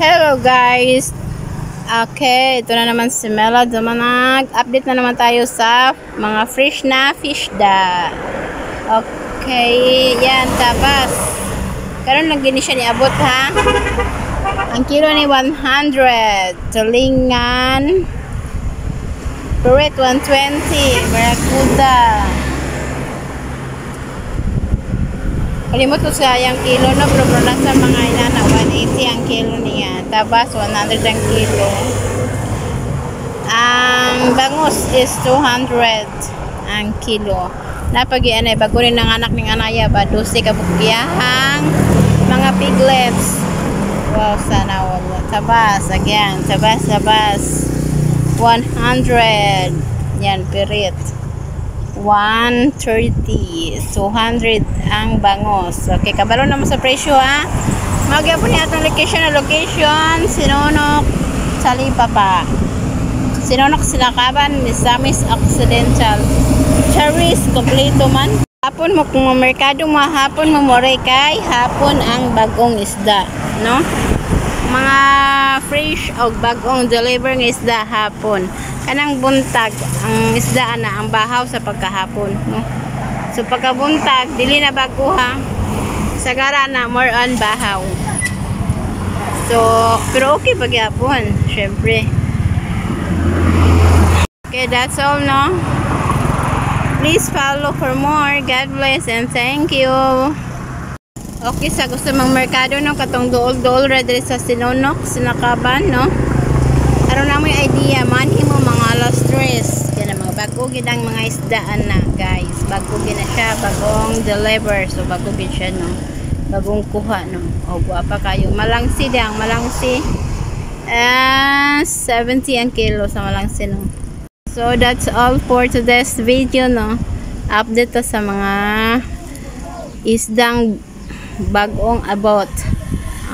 Hello guys! Okay, ito na naman si Mela Dumanag. Update na naman tayo sa mga fresh na fish da. Okay, yan, tabas. Karon lang gini siya niabot ha. Ang kilo ni 100. Tulingan. Puret 120. Barakuda. Kalimot ko sa yung kilo no, pero lang sa mga inana 180 ang kilo niya. Tabas 100 ang kilo. Ang bangus is 200 ang kilo. Napag-ianay bago rin ng anak ng anaya ba 12 kabugyahang mga piglets. Wow, sana wala. Tabas again, tabas 100. Yan pirit. 130, 200 ang bangos. Okay, kabalo naman sa presyo ha. Magyapon niya atong location, Sinonok, Salipapa. Sinonok Sinakaban, Misamis Occidental. Charis, kompleto man. Hapon mo kung merkado mo, hapon mo moray kay, hapon ang bagong isda, no? Mga fresh o bagong deliver ng isda hapon. Kanang buntag ang isda na ang bahaw sa pagkahapon, no? So pagkabuntag dili na bago ha. Sagara na more on bahaw. So pero okay pagyapon, syempre. Okay, that's all, no? Please follow for more. God bless and thank you. Okay, sa gusto mang merkado no, katong dool ready sa Sinonok, Sinakaban, no? Aron na mo yung idea, manhi mo mga alas 3. Kaya na mga bago gidang mga isdaan na, guys. Bago gina siya, bagong deliver. So bago gid siya, no? Bagong kuha, no? O guapa kayo. Malangsi dang, malangsi. 70 ang kilo sa malangsi, no? So that's all for today's video, no? Update to sa mga isdang bagong about.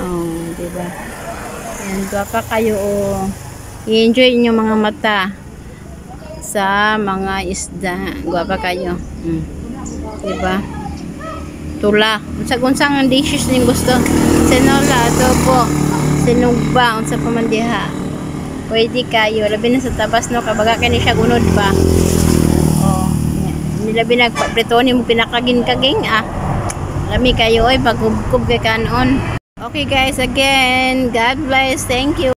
Oh, diba? Yan, guapa kayo, oh. I-enjoy nyo mga mata sa mga isda. Guwapa kayo. Diba? Tula. Unsang dishes ning gusto. Sinola, adobo, sinugba, unsa pa man diha. Pwede kayo. Labi na sa tabas no, kabaga kani siya gunod ba. Oh, nilabi nagpaprito ni mo pinakagin-kaging Lami kayo oy pagkubkub kay kanon. Okay guys, again, God bless. Thank you.